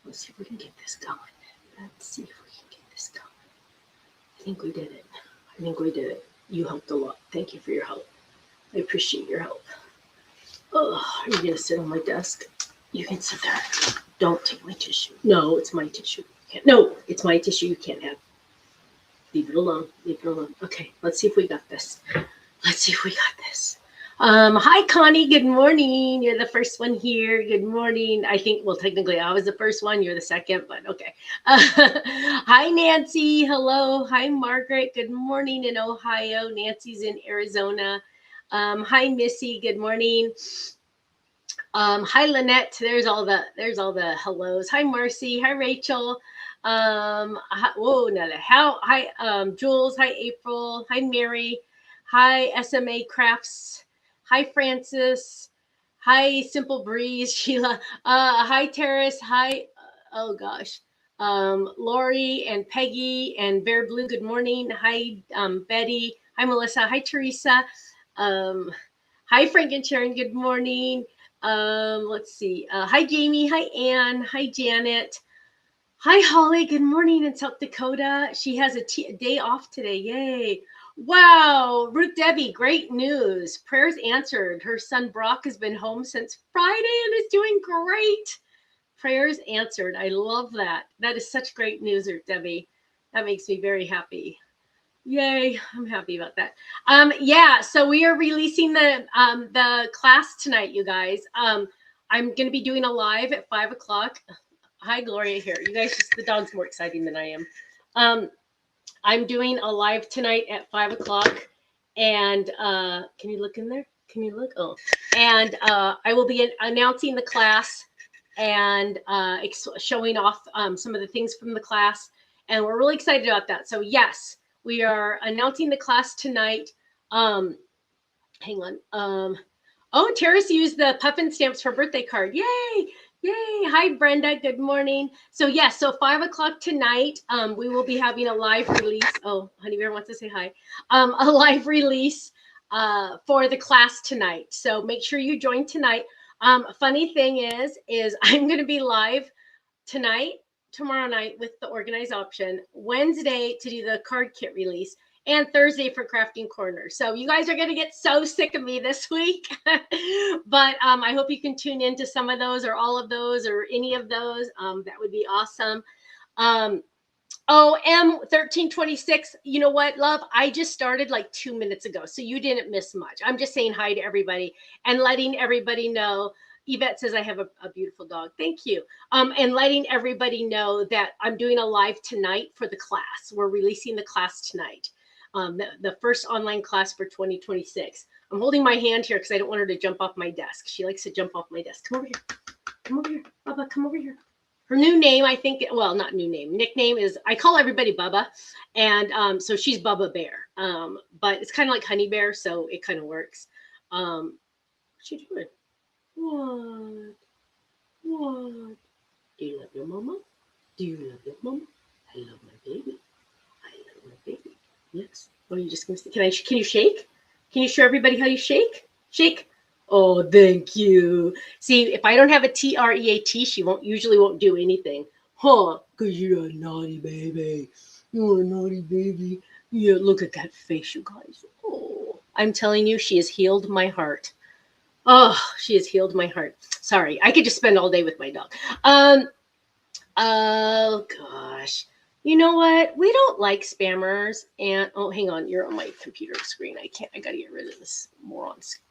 Let's see if we can get this going. Let's see if we can get this going. I think we did it. I think we did it. You helped a lot. Thank you for your help. I appreciate your help. Oh, are you gonna sit on my desk? You can sit there. Don't take my tissue. No, it's my tissue. You can't. No, it's my tissue. You can't have. Leave it alone. Leave it alone. Okay, let's see if we got this. Let's see if we got this. Hi, Connie. Good morning. You're the first one here. Good morning. I think, well, technically, I was the first one. You're the second, but okay. Hi, Nancy. Hello. Hi, Margaret. Good morning in Ohio. Nancy's in Arizona. Hi, Missy. Good morning. Hi, Lynette. There's all the hellos. Hi, Marcy. Hi, Rachel. Hi, Jules. Hi, April. Hi, Mary. Hi, SMA Crafts. Hi, Francis. Hi, Simple Breeze. Sheila. Hi, Terrace. Hi. Oh gosh. Lori and Peggy and Bear Blue. Good morning. Hi, Betty. Hi, Melissa. Hi, Teresa. Hi, Frank and Sharon. Good morning. Let's see. Hi, Jamie. Hi, Ann. Hi, Janet. Hi, Holly. Good morning in South Dakota. She has a day off today. Yay. Wow. Ruth Debbie, great news. Prayers answered. Her son Brock has been home since Friday and is doing great. Prayers answered. I love that. That is such great news, Ruth Debbie. That makes me very happy. Yay, I'm happy about that. Yeah, so we are releasing the class tonight, you guys. I'm going to be doing a live at 5 o'clock. Hi, Gloria here. You guys, the dog's more exciting than I am. I'm doing a live tonight at 5 o'clock. And can you look in there? Can you look? Oh, and I will be announcing the class and showing off some of the things from the class. And we're really excited about that. So yes, we are announcing the class tonight. Hang on. Oh, Terrace used the puffin stamps for birthday card. Yay! Yay. Hi, Brenda. Good morning. So yes, so 5 o'clock tonight, we will be having a live release. Oh, Honey Bear wants to say hi. A live release for the class tonight. So make sure you join tonight. Funny thing is I'm going to be live tonight, tomorrow night with the organized option, Wednesday to do the card kit release, and Thursday for Crafting Corner. So you guys are going to get so sick of me this week. But I hope you can tune into some of those or all of those or any of those. That would be awesome. M1326, you know what, love? I just started like 2 minutes ago, so you didn't miss much. I'm just saying hi to everybody and letting everybody know. Yvette says I have a beautiful dog. Thank you. And letting everybody know that I'm doing a live tonight for the class. We're releasing the class tonight. The first online class for 2026. I'm holding my hand here because I don't want her to jump off my desk. She likes to jump off my desk. Come over here. Come over here. Bubba, come over here. Her new name, I think, well, not new name, nickname is, I call everybody Bubba. And so she's Bubba Bear. But it's kind of like Honey Bear, so it kind of works. What's she doing? What? Do you love your mama? Do you love your mama? I love my baby. I love my baby. Yes. Oh, you just gonna say, can you shake? Can you show everybody how you shake? Shake. Oh, thank you. See, if I don't have a TREAT, she usually won't do anything. Huh? Because you're a naughty baby. You're a naughty baby. Yeah, look at that face, you guys. Oh, I'm telling you, she has healed my heart. Oh, she has healed my heart. Sorry, I could just spend all day with my dog. Oh gosh. You know what? We don't like spammers. And oh, hang on, you're on my computer screen. I gotta get rid of this morons.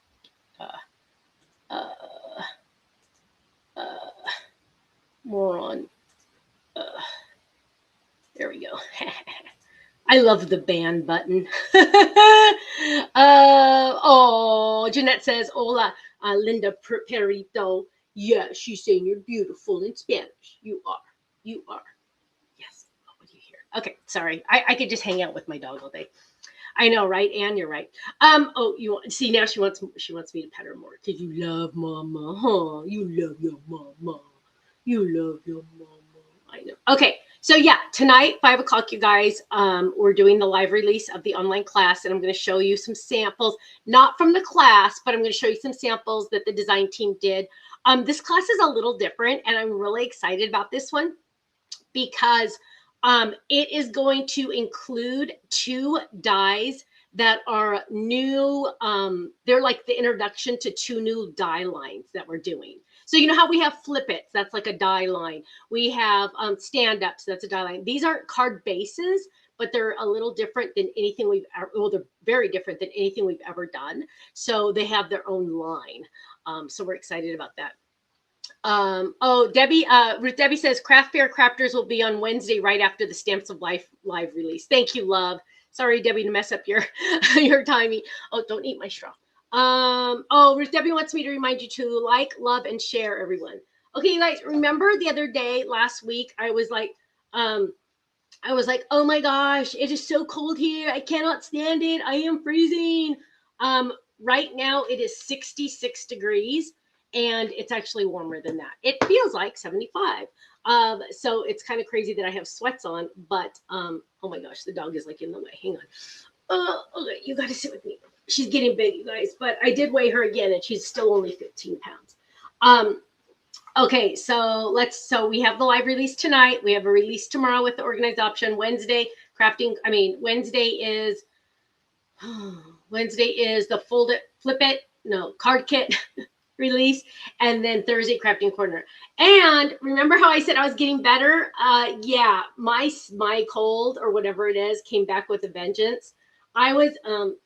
Moron. There we go. I love the ban button. Oh, Jeanette says, hola, Linda Perito. Yeah, she's saying you're beautiful in Spanish. You are. You are. Yes. What do you hear? Okay, sorry. I could just hang out with my dog all day. I know, right? Anne, you're right. Oh, see now she wants me to pet her more because you love mama, huh? You love your mama. You love your mama. I know. Okay. So yeah, tonight, 5 o'clock, you guys, we're doing the live release of the online class, and I'm going to show you some samples, not from the class, but I'm going to show you some samples that the design team did. This class is a little different, and I'm really excited about this one because it is going to include 2 dies that are new. They're like the introduction to 2 new die lines that we're doing. So you know how we have flip its, that's like a die line. We have stand-ups, that's a die line. These aren't card bases, but they're a little different than anything we've ever, well, they're very different than anything we've ever done. So they have their own line. So we're excited about that. Oh, Debbie, Ruth Debbie says Craft Fair Crafters will be on Wednesday right after the Stamps of Life live release. Thank you, love. Sorry, Debbie, to mess up your your timing. Oh, don't eat my straw. Oh, Ruth Debbie wants me to remind you to like, love, and share, everyone. Okay, you guys, remember the other day, last week, I was like, oh my gosh, it is so cold here. I cannot stand it. I am freezing. Right now it is 66 degrees and it's actually warmer than that. It feels like 75. So it's kind of crazy that I have sweats on, but oh my gosh, the dog is like in the way. Hang on. Okay, you got to sit with me. She's getting big, you guys, but I did weigh her again and she's still only 15 pounds. Okay, so we have the live release tonight. We have a release tomorrow with the organized option. Wednesday is the card kit release, and then Thursday crafting corner. And remember how I said I was getting better? Yeah, my cold or whatever it is came back with a vengeance. I was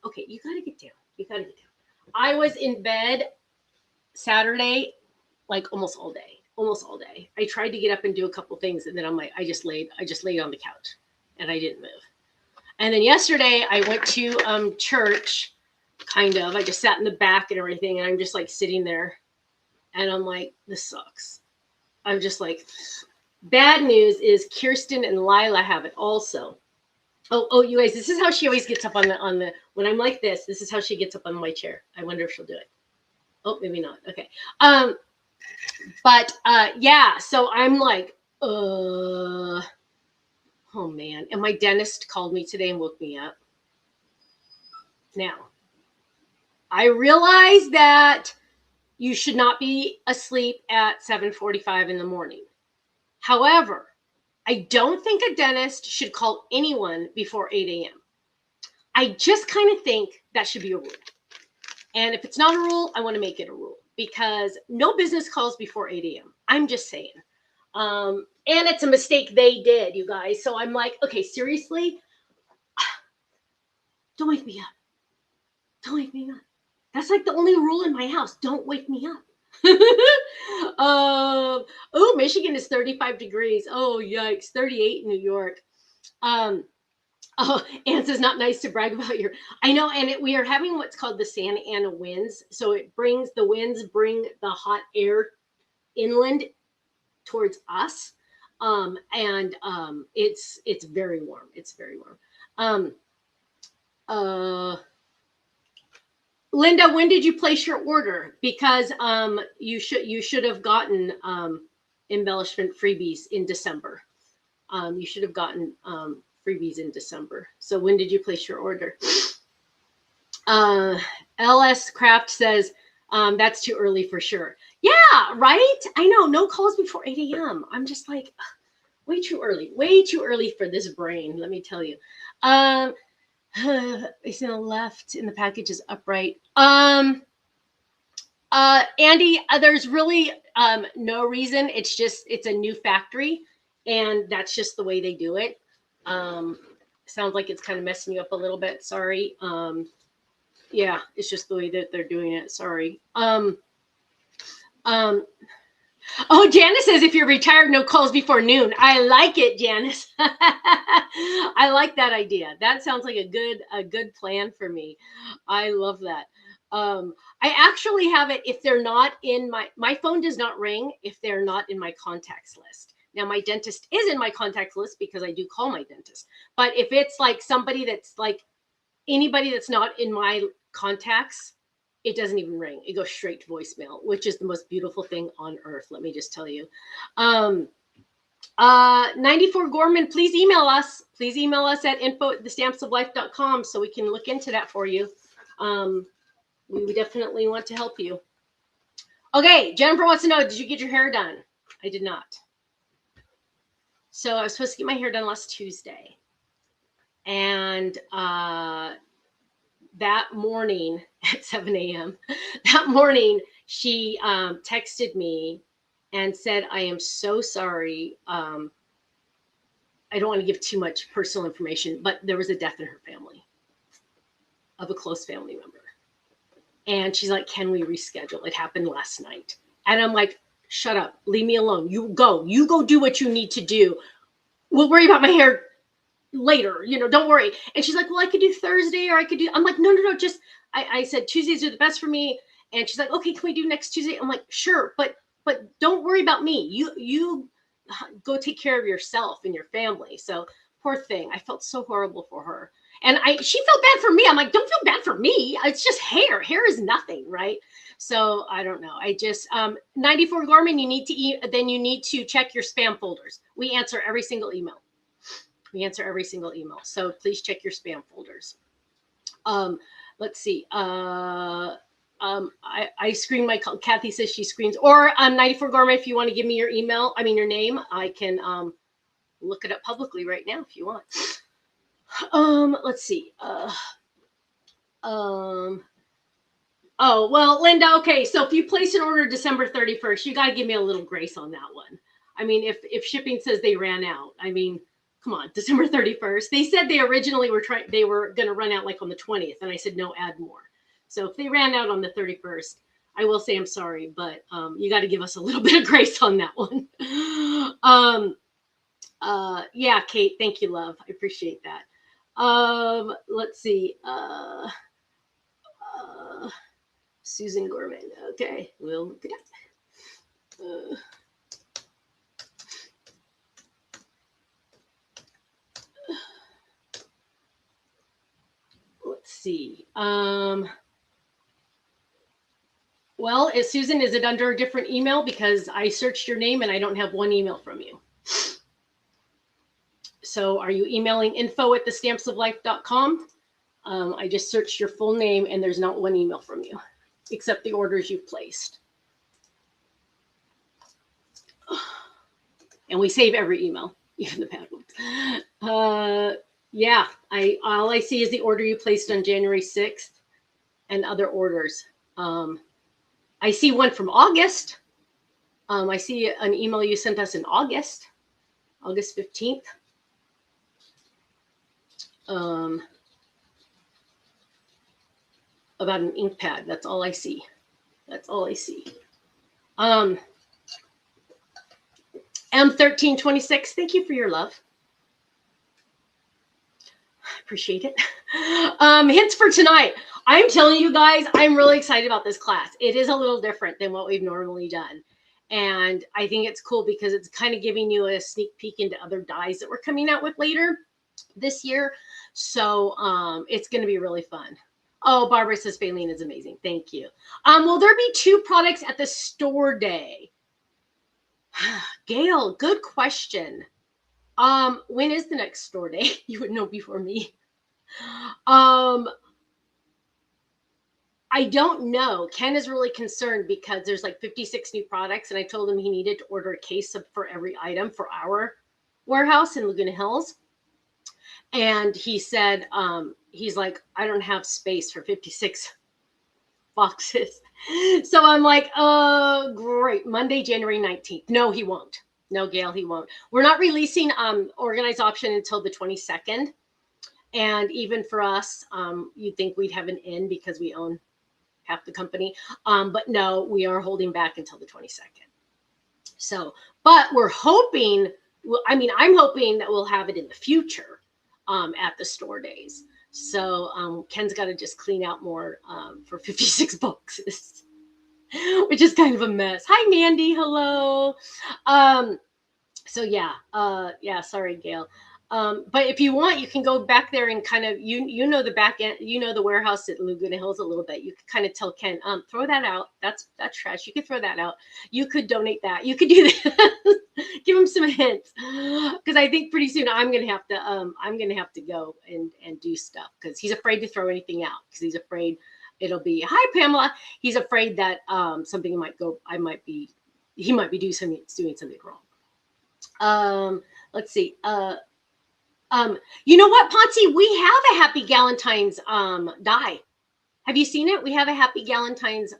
okay, you gotta get down. I was in bed Saturday like almost all day. I tried to get up and do a couple things, and then I'm like, I just laid on the couch and I didn't move. And then yesterday I went to church, kind of. I just sat in the back and everything, and I'm just like sitting there, and I'm like, this sucks. I'm just like, bad news is Kirsten and Lila have it also. Oh, you guys, this is how she always gets up on the when I'm like this. This is how she gets up on my chair. I wonder if she'll do it. Oh, maybe not. Okay. But yeah, so I'm like, oh man. And my dentist called me today and woke me up. Now, I realize that you should not be asleep at 7:45 in the morning. However, I don't think a dentist should call anyone before 8 a.m. I just kind of think that should be a rule. And if it's not a rule, I want to make it a rule. Because no business calls before 8 a.m. I'm just saying. And it's a mistake they did, you guys. So I'm like, okay, seriously? Don't wake me up. Don't wake me up. That's like the only rule in my house. Don't wake me up. Oh, Michigan is 35 degrees. Oh, yikes. 38 in New York. Oh, Anne says not nice to brag about your. I know, and we are having what's called the Santa Ana winds. So the winds bring the hot air inland towards us, and it's very warm. It's very warm. Linda, when did you place your order? Because you should have gotten embellishment freebies in December. You should have gotten freebies in December. So when did you place your order? LS Craft says that's too early for sure. Yeah, right? I know, no calls before 8 a.m. I'm just like, way too early for this brain, let me tell you. It's in the left in the package is upright. Andy, there's really no reason. It's a new factory, and that's just the way they do it. Sounds like it's kind of messing you up a little bit. Sorry. Yeah, it's just the way that they're doing it. Sorry. Oh, Janice says if you're retired, no calls before noon. I like it, Janice. I like that idea. That sounds like a good plan for me. I love that. I actually have it if they're not in my phone does not ring if they're not in my contacts list. Now, my dentist is in my contacts list because I do call my dentist. But if it's like somebody that's like anybody that's not in my contacts, it doesn't even ring. It goes straight to voicemail, which is the most beautiful thing on earth. Let me just tell you. 94 Gorman, please email us. Please email us at info@thestampsoflife.com so we can look into that for you. We definitely want to help you. Okay, Jennifer wants to know, did you get your hair done? I did not. So I was supposed to get my hair done last Tuesday. And that morning at 7 a.m., that morning, she texted me and said, I am so sorry. I don't want to give too much personal information, but there was a death in her family of a close family member. And she's like, can we reschedule? It happened last night. And I'm like, shut up. Leave me alone. You go do what you need to do. We'll worry about my hair later. Don't worry. And she's like, well, I could do Thursday or I could do, I'm like, no. Just, I said, Tuesdays are the best for me. And she's like, okay, can we do next Tuesday? I'm like, sure. But don't worry about me. You go take care of yourself and your family. So poor thing. I felt so horrible for her. And she felt bad for me. I'm like, don't feel bad for me. It's just hair. Hair is nothing, right? So I don't know. I just 94 Gorman. You need to check your spam folders. We answer every single email. So please check your spam folders. Let's see. I screen my call. Kathy says she screens. Or 94 Gorman, if you want to give me your name, I can look it up publicly right now if you want. Let's see. Oh, well, Linda, okay. So if you place an order December 31st, you got to give me a little grace on that one. I mean, if shipping says they ran out, I mean, come on, December 31st. They said they originally were going to run out like on the 20th. And I said, no, add more. So if they ran out on the 31st, I will say I'm sorry, but you got to give us a little bit of grace on that one. Yeah, Kate, thank you, love. I appreciate that. Let's see. Susan Gorman. Okay, we'll look it up. Let's see. Well, Susan, is it under a different email? Because I searched your name and I don't have one email from you. So are you emailing info@thestampsoflife.com? I just searched your full name and there's not one email from you, except the orders you've placed. And we save every email, even the bad ones. Yeah, all I see is the order you placed on January 6th and other orders. I see one from August. I see an email you sent us in August 15th. About an ink pad. That's all I see. M1326, thank you for your love. Appreciate it. Hints for tonight. I'm telling you guys, I'm really excited about this class. It is a little different than what we've normally done. And I think it's cool because it's kind of giving you a sneak peek into other dies that we're coming out with later this year. So it's going to be really fun. Oh, Barbara says Faylene is amazing. Thank you. Will there be 2 products at the store day? Gail, good question. When is the next store day? You would know before me. I don't know. Ken is really concerned because there's like 56 new products, and I told him he needed to order a case for every item for our warehouse in Laguna Hills. And he said, he's like, I don't have space for 56 boxes. So I'm like, oh, great. Monday, January 19th. No, he won't. No, Gail, he won't. We're not releasing organized option until the 22nd. And even for us, you'd think we'd have an in because we own half the company. But no, we are holding back until the 22nd. So, but we're hoping, I'm hoping that we'll have it in the future at the store days. So Ken's got to just clean out more for 56 boxes, which is kind of a mess. Hi, Mandy. Hello. So yeah, sorry, Gail. But if you want, you can go back there and kind of, you know, the back end, you know, the warehouse at Laguna Hills a little bit. You could kind of tell Ken, throw that out. That's trash. You could throw that out. You could donate that. You could do that. Give him some hints, because I think pretty soon I'm gonna have to go and do stuff, because he's afraid to throw anything out, because he's afraid it'll be, hi Pamela. He's afraid that something might go. He might be doing something wrong. Let's see. You know what, Ponzi? We have a Happy Galentine's die. Have you seen it? We have a Happy Galentine's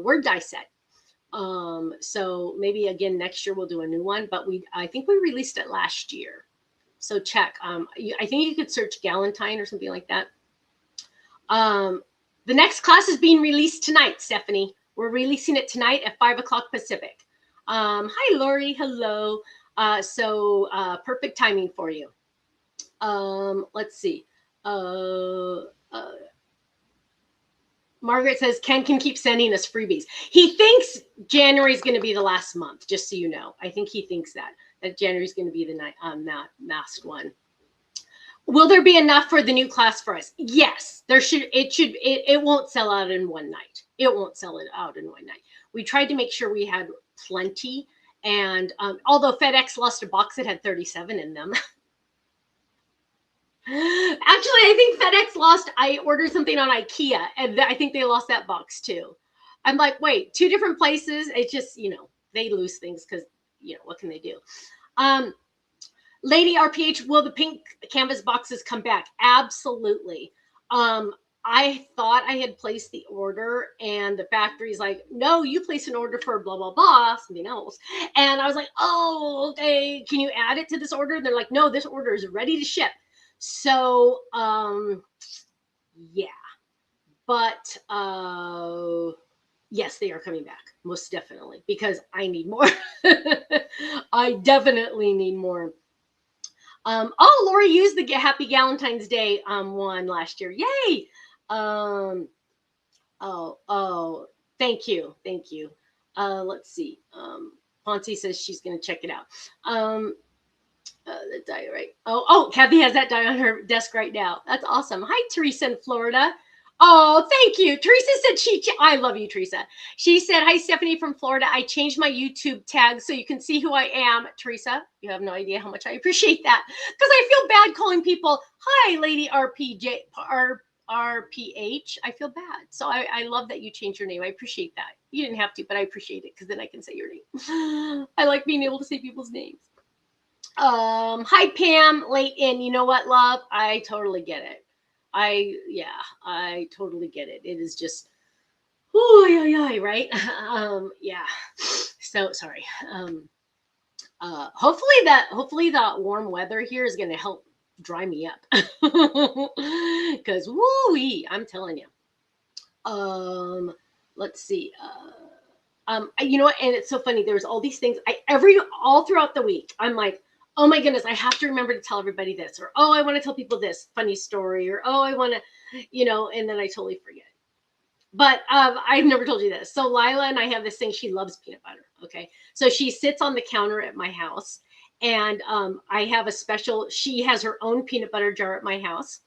word die set. So maybe again next year we'll do a new one, but I think we released it last year. So check. I think you could search Galentine or something like that. The next class is being released tonight, Stephanie. We're releasing it tonight at 5 o'clock Pacific. Hi, Lori. Hello. So perfect timing for you. Let's see. Margaret says Ken can keep sending us freebies. He thinks January is going to be the last month, just so you know. I think he thinks that January is going to be the last one. Will there be enough for the new class for us? Yes, there should. It won't sell out in one night. It won't sell it out in one night. We tried to make sure we had plenty. And although FedEx lost a box that had 37 in them. Actually, I think FedEx lost, I ordered something on IKEA, and I think they lost that box too. I'm like, wait, 2 different places? It's just, you know, they lose things because, you know, what can they do? Lady RPH, will the pink canvas boxes come back? Absolutely. I thought I had placed the order, and the factory's like, no, you place an order for blah, blah, blah, something else. And I was like, oh, okay, can you add it to this order? And they're like, no, this order is ready to ship. So, yeah. But, yes, they are coming back, most definitely, because I need more. I definitely need more. Oh, Lori used the Happy Galentine's Day one last year. Yay! Thank you. Let's see. Ponzi says she's going to check it out. The die, right? Oh, Kathy has that die on her desk right now. That's awesome. Hi, Teresa in Florida. Oh, thank you. Teresa said I love you, Teresa. She said, hi, Stephanie from Florida. I changed my YouTube tag so you can see who I am. Teresa, you have no idea how much I appreciate that, because I feel bad calling people, hi, Lady RPH. I feel bad. So I love that you changed your name. I appreciate that. You didn't have to, but I appreciate it, because then I can say your name. I like being able to say people's names. Hi, Pam, late in. You know what, love? I totally get it. I totally get it. It is just, right? Yeah. So sorry. Hopefully that warm weather here is going to help dry me up, because woo-wee, I'm telling you. Let's see. You know what? And it's so funny. There's all these things. All throughout the week, I'm like, oh my goodness, I have to remember to tell everybody this, or, oh, I want to tell people this funny story, or, oh, I want to, you know, and then I totally forget. But I've never told you this. So Lila and I have this thing. She loves peanut butter. Okay. So she sits on the counter at my house, and I have she has her own peanut butter jar at my house.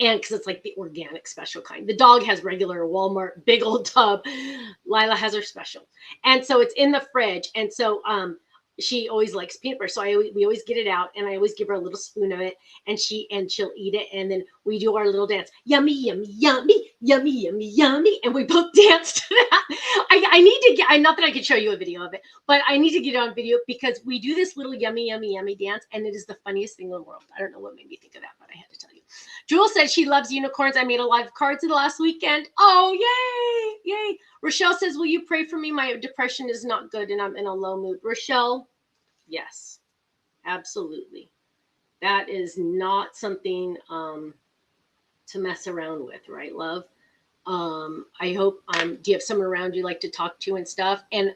And because it's like the organic special kind. The dog has regular Walmart, big old tub. Lila has her special. And so it's in the fridge. And so she always likes peanut butter. So we always get it out, and I always give her a little spoon of it, and she'll eat it. And then we do our little dance. Yummy, yummy, yummy, yummy, yummy, yummy. And we both dance to that. I need to get, not that I could show you a video of it, but I need to get it on video, because we do this little yummy, yummy, yummy dance. And it is the funniest thing in the world. I don't know what made me think of that, but I had to tell you. Jewel said she loves unicorns. I made a lot of cards the last weekend. Oh, yay, yay. Rochelle says, will you pray for me? My depression is not good, and I'm in a low mood. Rochelle, yes, absolutely. That is not something to mess around with, right, love? I hope, do you have someone around you like to talk to and stuff? And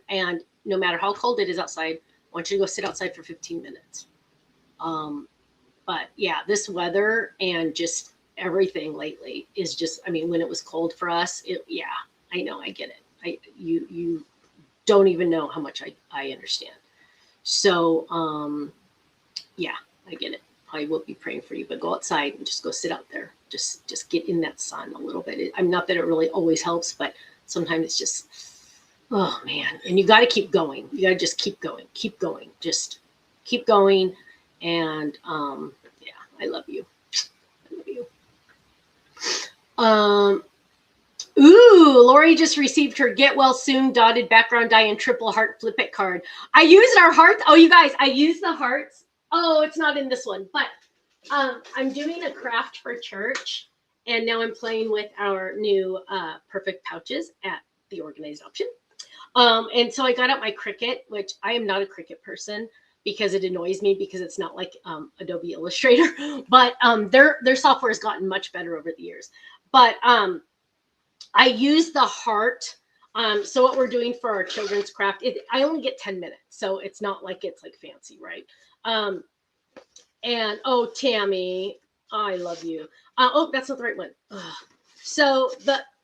no matter how cold it is outside, I want you to go sit outside for 15 minutes. But yeah, this weather and just everything lately is just, I mean, when it was cold for us, yeah, I know, I get it. You don't even know how much I understand. So, yeah, I get it. I will be praying for you, but go outside and just go sit out there. Just get in that sun a little bit. I'm not that it really always helps, but sometimes it's just, oh man. And you got to keep going. You got to just keep going, just keep going. And yeah, I love you. I love you. Ooh, Lori just received her get well soon dotted background die and triple heart flip it card. I used our hearts. Oh, you guys, I used the hearts. Oh, it's not in this one, but I'm doing a craft for church, and now I'm playing with our new perfect pouches at the Organized Option. And so I got out my Cricut, which I am not a Cricut person because it annoys me because it's not like Adobe Illustrator, but their software has gotten much better over the years. But I use the heart. So what we're doing for our children's craft, I only get 10 minutes. So it's not like it's like fancy, right? And oh, Tammy, I love you. Oh, that's not the right one. Ugh. So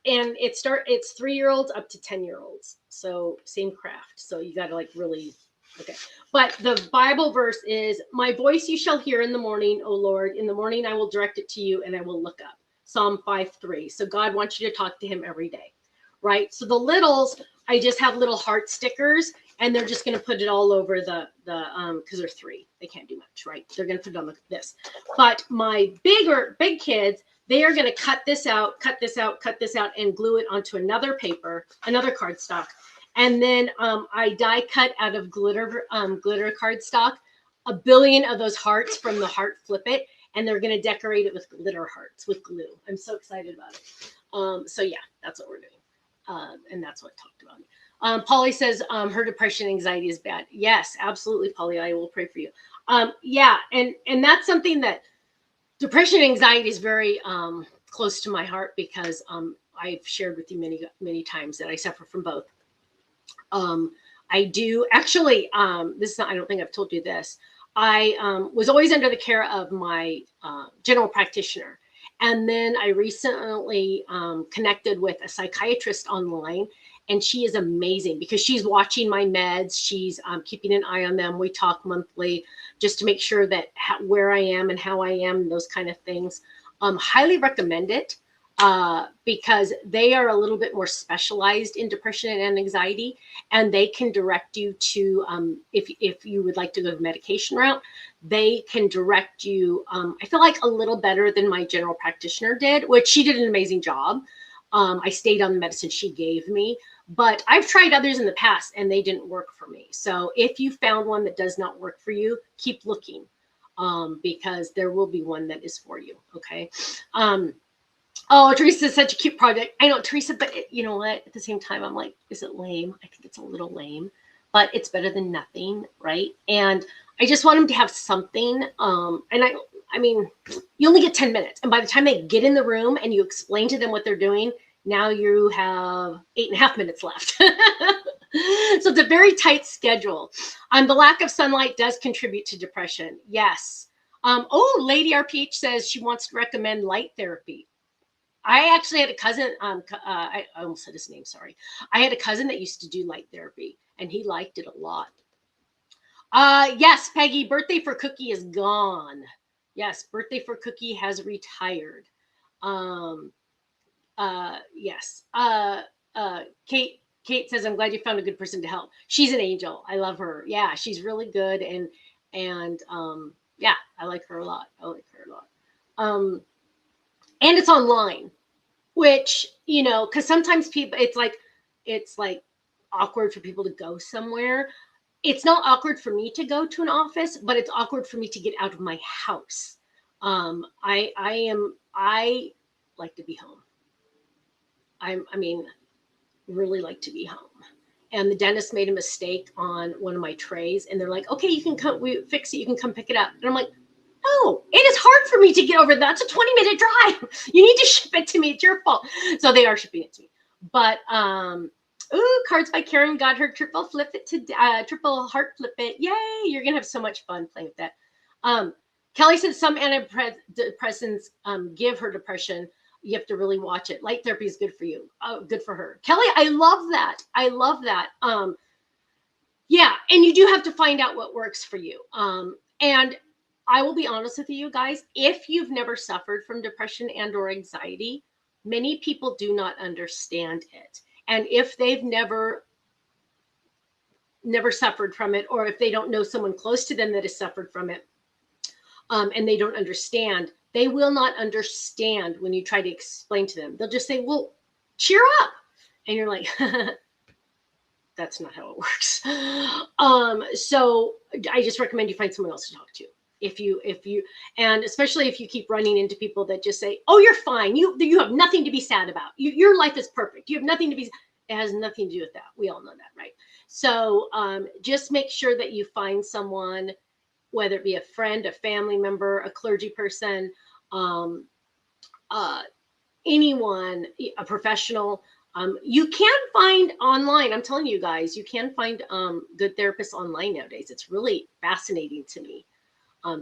it's 3-year-olds up to 10-year-olds. So same craft. So you got to like really, okay. But the Bible verse is, my voice you shall hear in the morning, O Lord. In the morning I will direct it to you and I will look up. Psalm 5:3. So God wants you to talk to him every day, right? So the littles, I just have little heart stickers, and they're just going to put it all over the because they're 3, they can't do much, right? They're going to put it on this. But my big kids, they are going to cut this out, and glue it onto another paper, another cardstock, and then I die cut out of glitter cardstock 1 billion of those hearts from the heart flip it. And they're going to decorate it with glitter hearts with glue. I'm so excited about it. So yeah, that's what we're doing. And that's what I talked about. Polly says her depression anxiety is bad. Yes, absolutely, Polly. I will pray for you. Yeah, and that's something that depression anxiety is very close to my heart because I've shared with you many times that I suffer from both. I do actually. This is not, I don't think I've told you this. I was always under the care of my general practitioner. And then I recently connected with a psychiatrist online, and she is amazing because she's watching my meds. She's keeping an eye on them. We talk monthly just to make sure that where I am and how I am, those kind of things. Highly recommend it because they are a little bit more specialized in depression and anxiety, and they can direct you to, if you would like to go the medication route, they can direct you, I feel like a little better than my general practitioner did, which she did an amazing job. I stayed on the medicine she gave me, but I've tried others in the past and they didn't work for me. So if you found one that does not work for you, keep looking because there will be one that is for you. Okay. Oh, Teresa is such a cute project. I know, Teresa, but you know what? At the same time, I'm like, is it lame? I think it's a little lame, but it's better than nothing, right? And I just want them to have something. And I mean, you only get 10 minutes. And by the time they get in the room and you explain to them what they're doing, now you have 8.5 minutes left. So it's a very tight schedule. The lack of sunlight does contribute to depression. Yes. Oh, Lady RPH says she wants to recommend light therapy. I actually had a cousin, I almost said his name, sorry. I had a cousin that used to do light therapy, and he liked it a lot. Yes, Peggy, birthday for Cookie is gone. Yes, birthday for Cookie has retired. Yes. Kate says, I'm glad you found a good person to help. She's an angel. I love her. Yeah, she's really good. And yeah, I like her a lot. And it's online, which, you know, because sometimes people, it's like awkward for people to go somewhere. It's not awkward for me to go to an office, but it's awkward for me to get out of my house. I like to be home. I mean, really like to be home. And the dentist made a mistake on one of my trays, and they're like, okay, you can come, we fix it, you can come pick it up. And I'm like, oh, it is hard for me to get over that. It's a 20-minute drive. You need to ship it to me. It's your fault. So they are shipping it to me. But ooh, cards by Karen got her triple heart flip it. Yay! You're gonna have so much fun playing with that. Kelly said some antidepressants give her depression. You have to really watch it. Light therapy is good for you. Good for her. Kelly, I love that. I love that. Yeah, and you do have to find out what works for you. And I will be honest with you guys. If you've never suffered from depression and or anxiety, many people do not understand it. And if they've never suffered from it, or if they don't know someone close to them that has suffered from it, and they don't understand, they will not understand when you try to explain to them. They'll just say, well, cheer up. And you're like, that's not how it works. So I just recommend you find someone else to talk to. If you, and especially if you keep running into people that just say, oh, you're fine. You have nothing to be sad about. Your life is perfect. You have nothing to be, it has nothing to do with that. We all know that, right? So just make sure that you find someone, whether it be a friend, a family member, a clergy person, anyone, a professional. You can find online, I'm telling you guys, you can find good therapists online nowadays. It's really fascinating to me.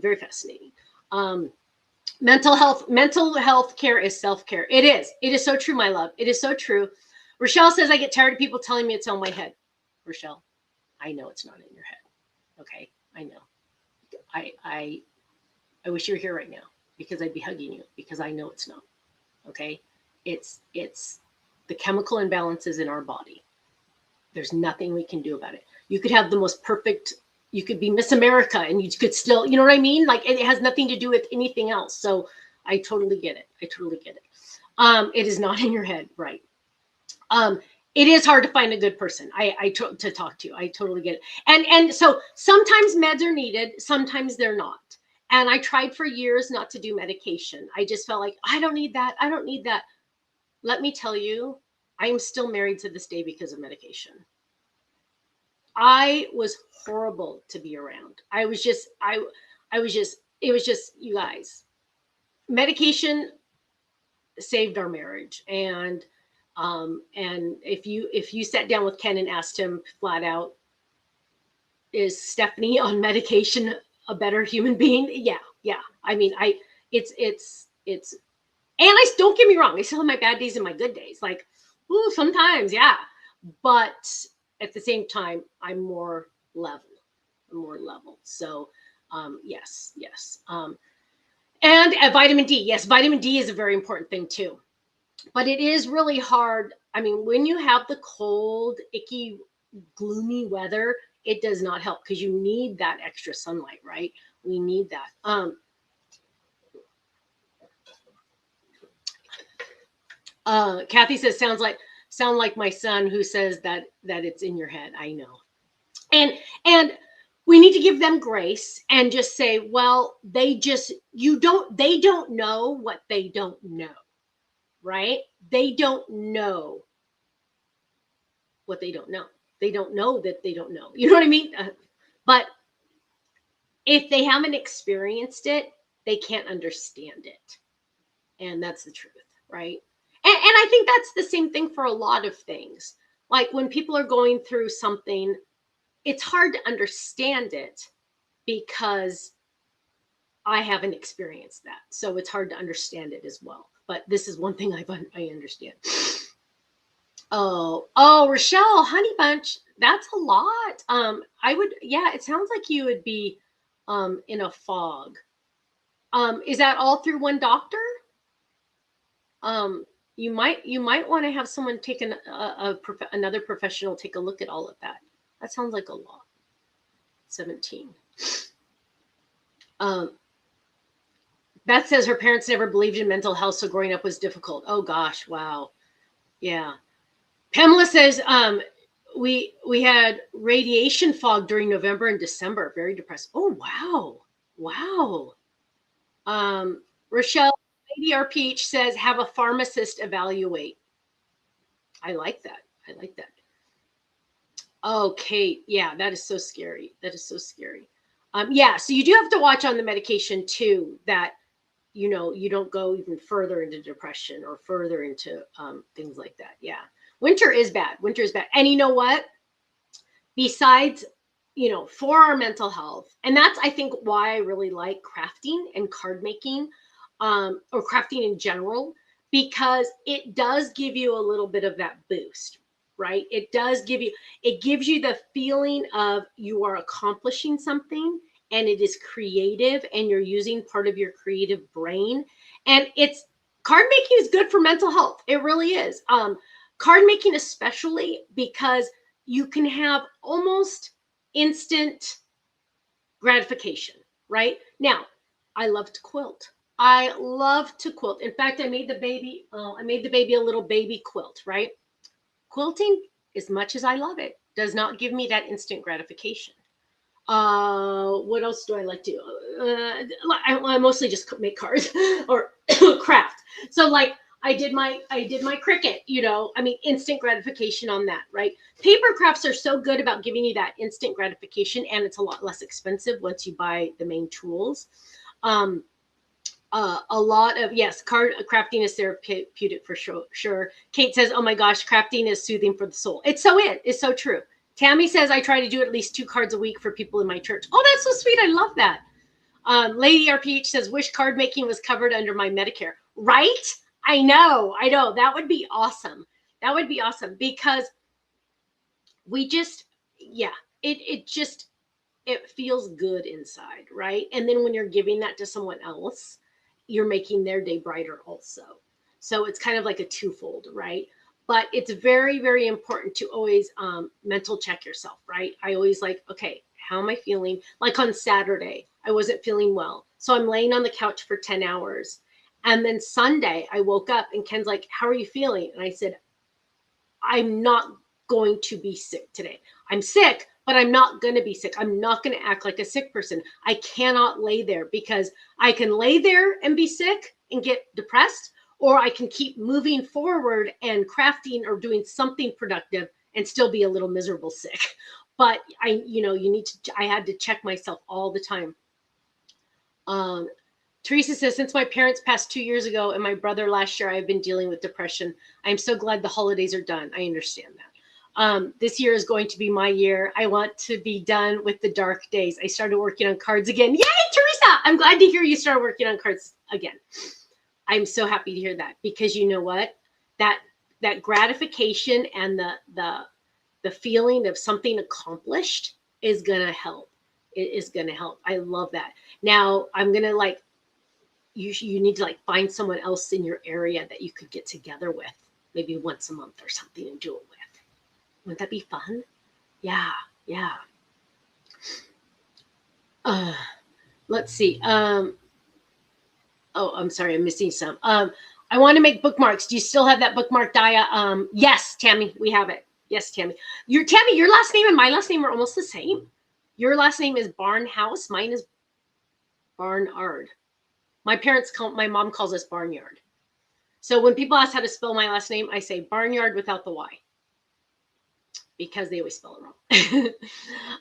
Very fascinating. Mental health care is self-care. It is so true, my love. It is so true. Rochelle says, I get tired of people telling me it's on my head. Rochelle, I know it's not in your head. Okay, I know. I wish you were here right now, because I'd be hugging you, because I know it's not. Okay, it's the chemical imbalances in our body. There's nothing we can do about it. You could have the most perfect, you could be Miss America and you could still, you know what I mean? Like, it has nothing to do with anything else. So I totally get it. I totally get it. It is not in your head, right? It is hard to find a good person to talk to. I totally get it. And so sometimes meds are needed, sometimes they're not. And I tried for years not to do medication. I just felt like, I don't need that. I don't need that. Let me tell you, I am still married to this day because of medication. I was horrible to be around. I was just, it was just, you guys, medication saved our marriage. And if you sat down with Ken and asked him flat out, is Stephanie on medication a better human being? Yeah. I mean, it's, and I don't get me wrong, I still have my bad days and my good days. Like, ooh, sometimes, yeah. But at the same time, I'm more level. So, yes. And vitamin D. Yes, vitamin D is a very important thing too. But it is really hard. I mean, when you have the cold, icky, gloomy weather, it does not help, because you need that extra sunlight, right? We need that. Kathy says, sound like my son who says that it's in your head. I know. And we need to give them grace and just say, well, they don't know what they don't know, right? They don't know what they don't know. They don't know that they don't know. You know what I mean? But if they haven't experienced it, they can't understand it. And that's the truth, right? And I think that's the same thing for a lot of things. Like when people are going through something, it's hard to understand it because I haven't experienced that. So it's hard to understand it as well. But this is one thing I understand. Oh, Rochelle, Honey Bunch, that's a lot. It sounds like you would be in a fog. Is that all through one doctor? You might want to have someone take another professional take a look at all of that. That sounds like a lot. 17. Beth says her parents never believed in mental health, so growing up was difficult. Oh gosh, wow. Yeah. Pamela says we had radiation fog during November and December. Very depressed. Oh wow. Rochelle, Lady RPH says have a pharmacist evaluate. I like that. Oh, Kate. Yeah, that is so scary. Yeah, so you do have to watch on the medication too, that, you don't go even further into depression or further into things like that. Yeah. Winter is bad. And you know what? Besides, for our mental health, and that's, I think, why I really like crafting and card making, or crafting in general, because it does give you a little bit of that boost, right? It gives you the feeling of you are accomplishing something, and it is creative and you're using part of your creative brain. And it's card making is good for mental health. It really is. Card making, especially because you can have almost instant gratification, right? Now, I love to quilt. I love to quilt. In fact, I made the baby a little baby quilt, right? Quilting, as much as I love it, does not give me that instant gratification. What else do I like to do? I mostly just make cards or craft. So like I did my Cricut, you know, I mean, instant gratification on that, right? Paper crafts are so good about giving you that instant gratification, and it's a lot less expensive once you buy the main tools. A lot of, yes, card crafting is therapeutic for sure. Kate says, oh my gosh, crafting is soothing for the soul. It's so true. Tammy says, I try to do at least 2 cards a week for people in my church. Oh, that's so sweet. I love that. Lady RPH says, wish card making was covered under my Medicare. Right? I know. That would be awesome. That would be awesome, because we just, yeah, it feels good inside, right? And then when you're giving that to someone else, you're making their day brighter also. So it's kind of like a twofold, right? But it's very, very important to always mental check yourself, right? I always like, okay, how am I feeling? Like on Saturday, I wasn't feeling well. So I'm laying on the couch for 10 hours. And then Sunday, I woke up and Ken's like, how are you feeling? And I said, I'm not going to be sick today. I'm sick, but I'm not going to be sick. I'm not going to act like a sick person. I cannot lay there, because I can lay there and be sick and get depressed, or I can keep moving forward and crafting or doing something productive and still be a little miserable sick. But I had to check myself all the time. Teresa says, since my parents passed 2 years ago and my brother last year, I've been dealing with depression. I'm so glad the holidays are done. I understand that. This year is going to be my year. I want to be done with the dark days. I started working on cards again. Yay, Teresa! I'm glad to hear you started working on cards again. I'm so happy to hear that, because you know what? That gratification and the feeling of something accomplished is going to help. It is going to help. I love that. Now I'm going to you need to find someone else in your area that you could get together with, maybe once a month or something, and do it with. Wouldn't that be fun? Yeah. Let's see. Oh, I'm sorry, I'm missing some. I want to make bookmarks. Do you still have that bookmark, Daya? Yes, Tammy, we have it. Yes, Tammy. Your last name and my last name are almost the same. Your last name is Barnhouse. Mine is Barnard. My mom calls us Barnyard. So when people ask how to spell my last name, I say Barnyard without the Y, because they always spell it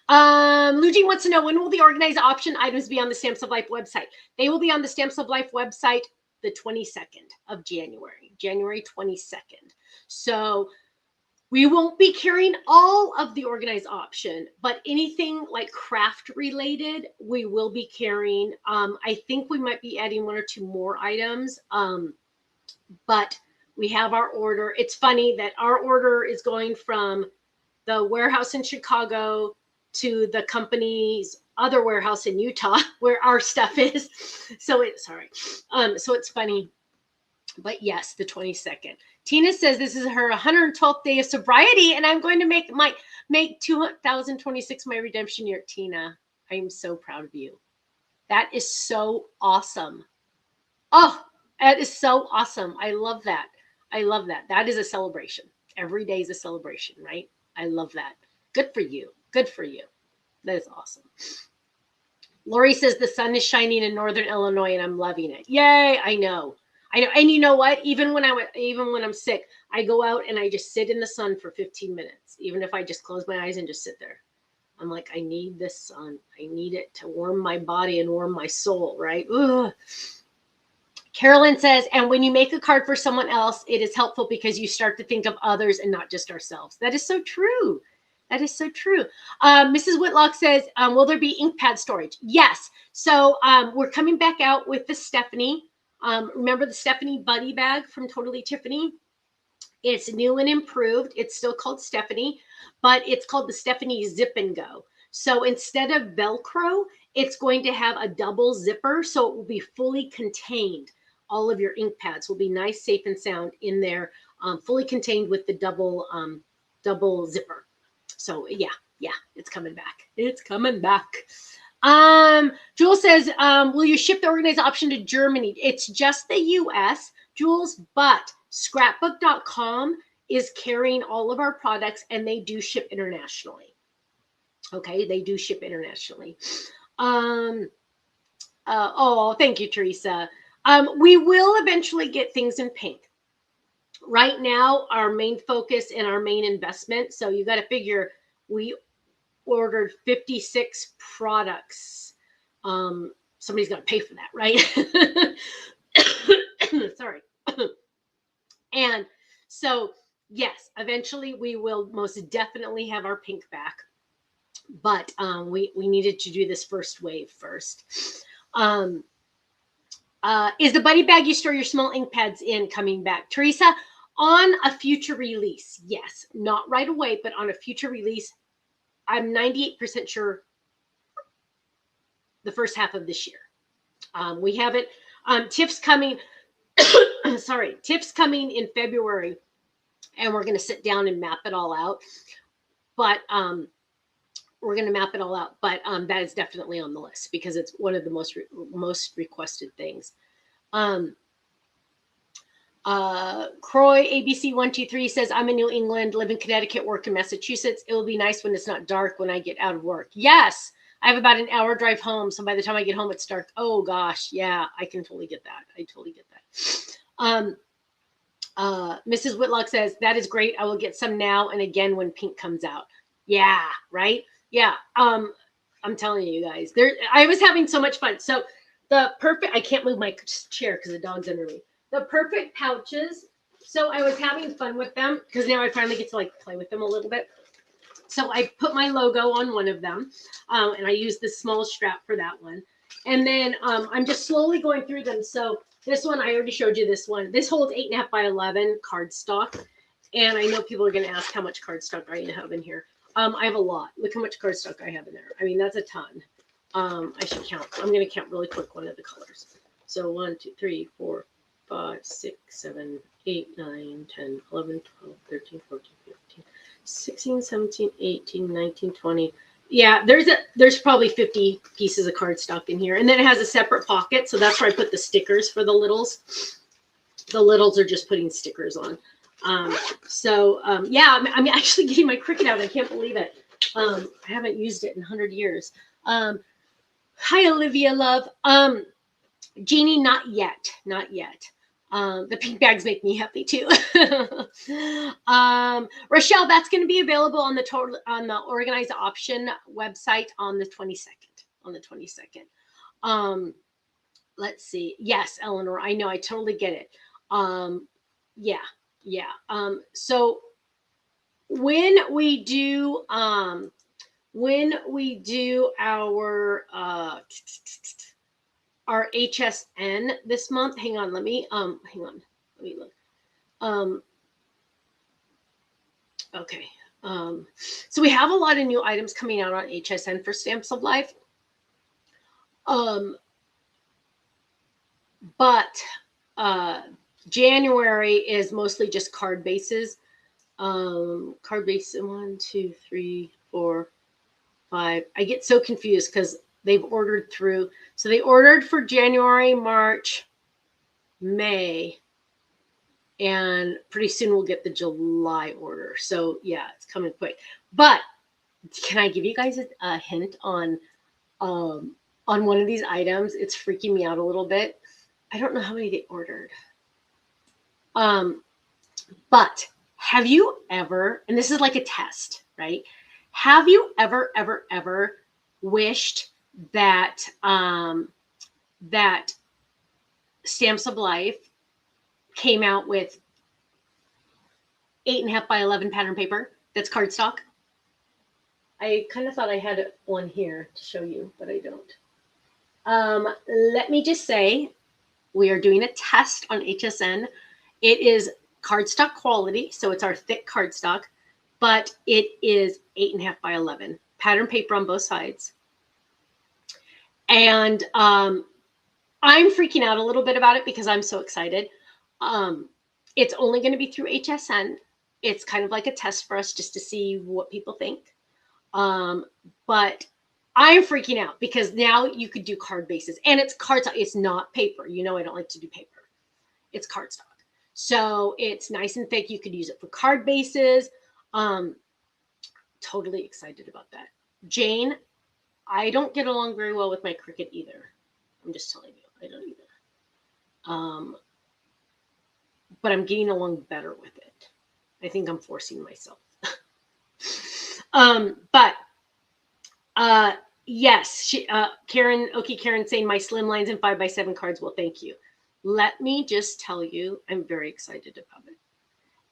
wrong. Luigi wants to know, when will the organized option items be on the Stamps of Life website? They will be on the Stamps of Life website the 22nd of January 22nd. So we won't be carrying all of the organized option, but anything like craft related, we will be carrying. I think we might be adding 1 or 2 more items, but we have our order. It's funny that our order is going from the warehouse in Chicago to the company's other warehouse in Utah, where our stuff is. So it's funny. But yes, the 22nd. Tina says this is her 112th day of sobriety, and I'm going to make 2026 my redemption year. Tina, I am so proud of you. That is so awesome. Oh, that is so awesome. I love that. That is a celebration. Every day is a celebration, right? I love that. Good for you. That is awesome. Lori says the sun is shining in Northern Illinois and I'm loving it. Yay, I know. And you know what? Even when I'm sick, I go out and I just sit in the sun for 15 minutes. Even if I just close my eyes and just sit there. I'm like, I need this sun. I need it to warm my body and warm my soul, right? Ugh. Carolyn says, and when you make a card for someone else, it is helpful because you start to think of others and not just ourselves. That is so true. Mrs. Whitlock says, will there be ink pad storage? Yes. So we're coming back out with the Stephanie. Remember the Stephanie Buddy bag from Totally Tiffany? It's new and improved. It's still called Stephanie, but it's called the Stephanie Zip and Go. So instead of Velcro, It's going to have a double zipper, so it will be fully contained. All of your ink pads will be nice, safe, and sound in there, fully contained with the double zipper. So yeah, it's coming back. It's coming back. Jules says, will you ship the organized option to Germany? It's just the US, Jules, but scrapbook.com is carrying all of our products and they do ship internationally. Okay, they do ship internationally. Oh, thank you, Teresa. We will eventually get things in pink. Right now, our main focus and our main investment, so you got to figure we ordered 56 products. Somebody's got to pay for that, right? Sorry. And so, yes, eventually we will most definitely have our pink back. But we needed to do this first wave first. Is the buddy bag you store your small ink pads in coming back? Teresa, on a future release, yes. Not right away, but on a future release, I'm 98% sure the first half of this year. We have it. TIFF's coming. Sorry, TIFF's coming in February, and we're going to sit down and map it all out. But we're going to map it all out. But that is definitely on the list because it's one of the most requested things. Croy ABC123 says, I'm in New England, live in Connecticut, work in Massachusetts. It will be nice when it's not dark when I get out of work. Yes, I have about an hour drive home. So by the time I get home, it's dark. Oh gosh. Yeah, I can totally get that. I totally get that. Mrs. Whitlock says, that is great. I will get some now and again when pink comes out. Yeah, right? Yeah. I'm telling you guys, I was having so much fun. So I can't move my chair because the dog's under me. The perfect pouches. So I was having fun with them because now I finally get to like play with them a little bit. So I put my logo on one of them and I use the small strap for that one. And then I'm just slowly going through them. So this one, I already showed you this one. This holds 8.5 by 11 cardstock. And I know people are going to ask how much cardstock I have in here. I have a lot. Look how much cardstock I have in there. I mean, that's a ton. I should count. I'm going to count really quick one of the colors. So 1, 2, 3, 4, 5, 6, 7, 8, 9, 10, 11, 12, 13, 14, 15, 16, 17, 18, 19, 20. Yeah, there's probably 50 pieces of cardstock in here. And then it has a separate pocket. So that's where I put the stickers for the littles. The littles are just putting stickers on. Yeah, I'm actually getting my Cricut out. I can't believe it. I haven't used it in 100 years. Hi, Olivia, love. Jeannie, not yet. The pink bags make me happy too. Rochelle, that's going to be available on the Organized Option website on the 22nd. Let's see. Yes, Eleanor, I know. I totally get it. Yeah. So when we do our HSN this month, hang on, let me look. Okay. So we have a lot of new items coming out on HSN for Stamps of Life. But January is mostly just card bases. Card base 1, 2, 3, 4, 5. I get so confused because they've ordered through. So they ordered for January, March, May, and pretty soon we'll get the July order. So yeah, it's coming quick. But can I give you guys a hint on one of these items? It's freaking me out a little bit. I don't know how many they ordered. But have you ever, and this is like a test, right? Have you ever wished that that Stamps of Life came out with 8.5 by 11 pattern paper that's cardstock? I kind of thought I had one here to show you, but I don't. Let me just say, we are doing a test on HSN. It is cardstock quality, so it's our thick cardstock, but it is 8.5 by 11 pattern paper on both sides. And I'm freaking out a little bit about it because I'm so excited. It's only going to be through HSN. It's kind of like a test for us just to see what people think. But I'm freaking out because now you could do card bases, and it's cardstock. It's not paper. You know, I don't like to do paper. It's cardstock. So it's nice and thick. You could use it for card bases. Totally excited about that. Jane, I don't get along very well with my Cricut either. I'm just telling you, I don't either. But I'm getting along better with it. I think I'm forcing myself. Yes, Karen, okay, Karen saying my slim lines and 5x7 cards. Well, thank you. Let me just tell you, I'm very excited about it.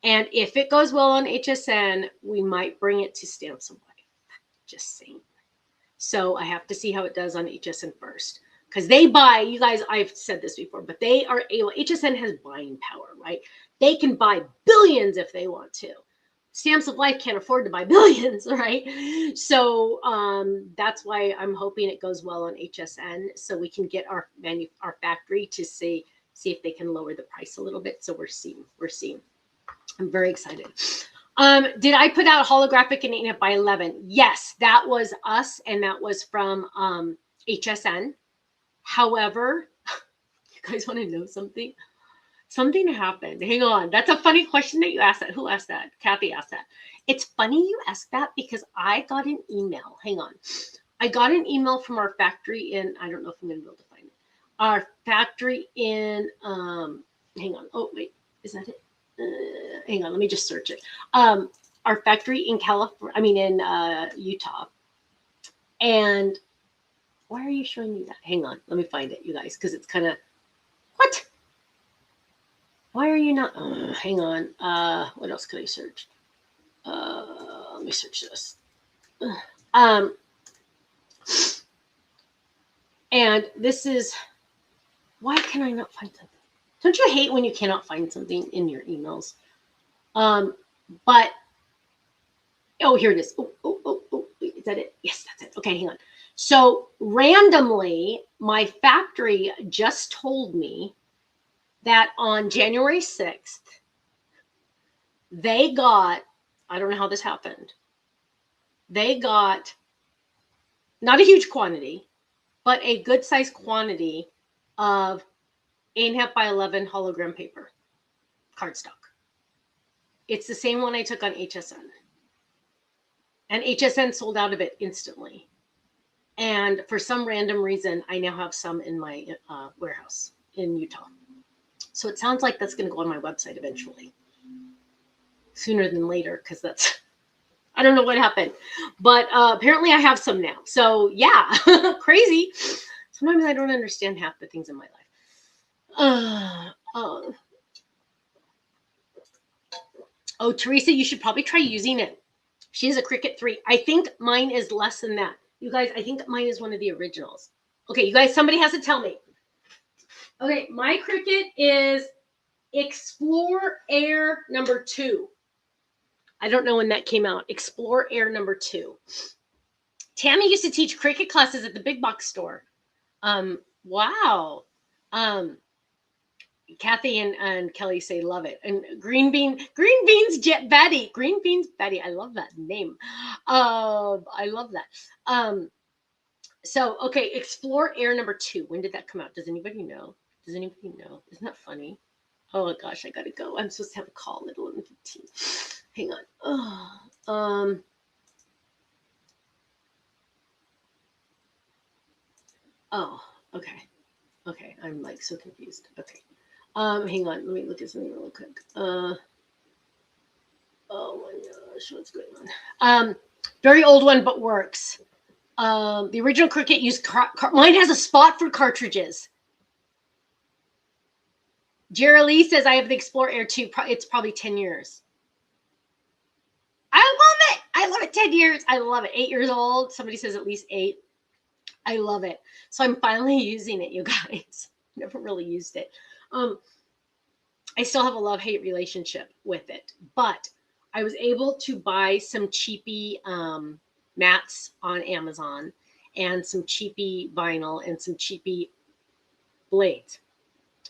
And if it goes well on HSN, we might bring it to Stamps of Life. Just saying. So I have to see how it does on HSN first. Because they buy, you guys, I've said this before, but they are able, HSN has buying power, right? They can buy billions if they want to. Stamps of Life can't afford to buy billions, right? So that's why I'm hoping it goes well on HSN, so we can get our factory to see if they can lower the price a little bit. So we're seeing. I'm very excited. Did I put out holographic and 8.5x11? Yes, that was us, and that was from HSN. However, you guys want to know something? Something happened. Hang on. That's a funny question that you asked that. Who asked that? Kathy asked that. It's funny you asked that because I got an email. Hang on. I got an email from our factory in, I don't know if I'm going to be able to find it. Our factory in, hang on. Oh, wait. Is that it? Hang on. Let me just search it. Our factory in in Utah. And why are you showing me that? Hang on. Let me find it, you guys, because it's kind of, what? Why are you not? Hang on. What else could I search? Let me search this. And this is, why can I not find something? Don't you hate when you cannot find something in your emails? But, oh, here it is. Oh, is that it? Yes, that's it. Okay, hang on. So randomly, my factory just told me that on January 6th, they got, I don't know how this happened. They got not a huge quantity, but a good size quantity of 8.5x11 hologram paper, cardstock. It's the same one I took on HSN. And HSN sold out of it instantly. And for some random reason, I now have some in my warehouse in Utah. So it sounds like that's going to go on my website eventually. Sooner than later, because that's, I don't know what happened. But apparently I have some now. So yeah, crazy. Sometimes I don't understand half the things in my life. Oh, Teresa, you should probably try using it. She has a Cricut 3. I think mine is less than that. You guys, I think mine is one of the originals. Okay, you guys, somebody has to tell me. Okay, my Cricut is Explore Air number 2. I don't know when that came out. Explore Air number 2. Tammy used to teach Cricut classes at the big box store. Wow. Kathy and Kelly say love it. And Green Beans Betty. Green Beans Betty. I love that name. I love that. So, okay, Explore Air number 2. When did that come out? Does anybody know? Isn't that funny? Oh my gosh, I gotta go. I'm supposed to have a call at 11:15. Hang on. Oh, okay. Okay, I'm like so confused. Okay. Hang on. Let me look at something real quick. Oh my gosh, what's going on? Very old one, but works. The original Cricut used mine has a spot for cartridges. Jerry Lee says I have the Explore Air 2. It's probably 10 years. I love it. I love it. 10 years. I love it. 8 years old. Somebody says at least 8. I love it. So I'm finally using it, you guys. Never really used it. I still have a love-hate relationship with it, but I was able to buy some cheapy mats on Amazon, and some cheapy vinyl and some cheapy blades.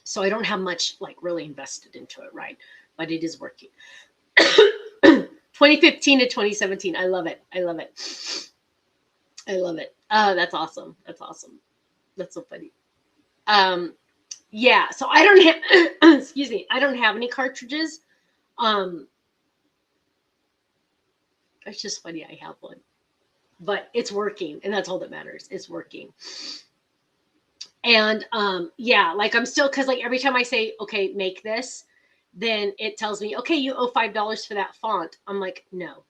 So I don't have much like really invested into it, right? But it is working. 2015 to 2017. I love it. I love it. I love it. That's awesome. That's awesome. That's so funny. Yeah, so I don't have excuse me, I don't have any cartridges. It's just funny I have one. But it's working, and that's all that matters. It's working. And yeah, like I'm still, because like every time I say, okay, make this, then it tells me, okay, you owe $5 for that font. I'm like, no,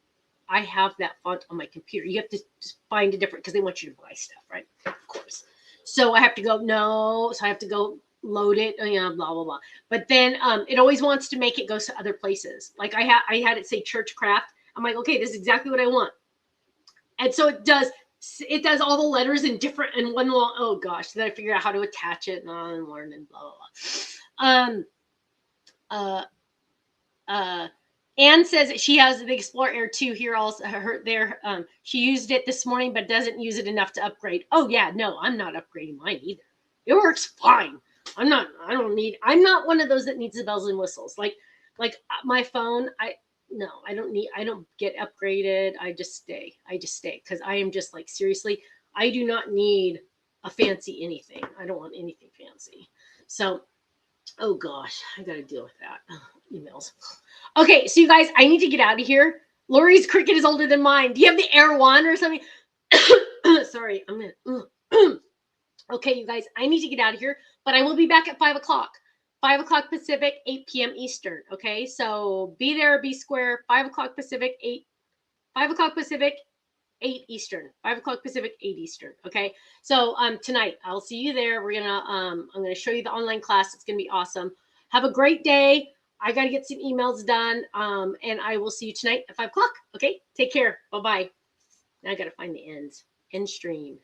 I have that font on my computer. You have to just find a different, because they want you to buy stuff, right? Of course. So I have to go, no. So I have to go load it, you know, blah, blah, blah. But then it always wants to make it go to other places. Like I had it say church craft. I'm like, okay, this is exactly what I want. And so it does all the letters in different in one long, oh gosh, then I figured out how to attach it and learn and blah, blah, blah. Anne says that she has the Explorer Air 2 here also there. She used it this morning, but doesn't use it enough to upgrade. Oh yeah, no, I'm not upgrading mine either. It works fine. I'm not one of those that needs the bells and whistles. Like my phone, I don't get upgraded. I just stay because I am just like, seriously, I do not need a fancy anything. I don't want anything fancy. So, oh gosh, I got to deal with that. Emails. Okay, so you guys, I need to get out of here. Lori's Cricut is older than mine. Do you have the Air 1 or something? Sorry, I'm gonna. Okay, you guys, I need to get out of here, but I will be back at 5 o'clock. 5 o'clock Pacific, 8 p.m. Eastern. Okay, so be there, be square. 5 o'clock Pacific, 5 o'clock Pacific, 8 Eastern. 5 o'clock Pacific, 8 Eastern. Okay, so tonight I'll see you there. I'm gonna show you the online class. It's gonna be awesome. Have a great day. I gotta get some emails done. And I will see you tonight at 5 o'clock. Okay, take care. Bye bye. Now I gotta find the ends. End stream.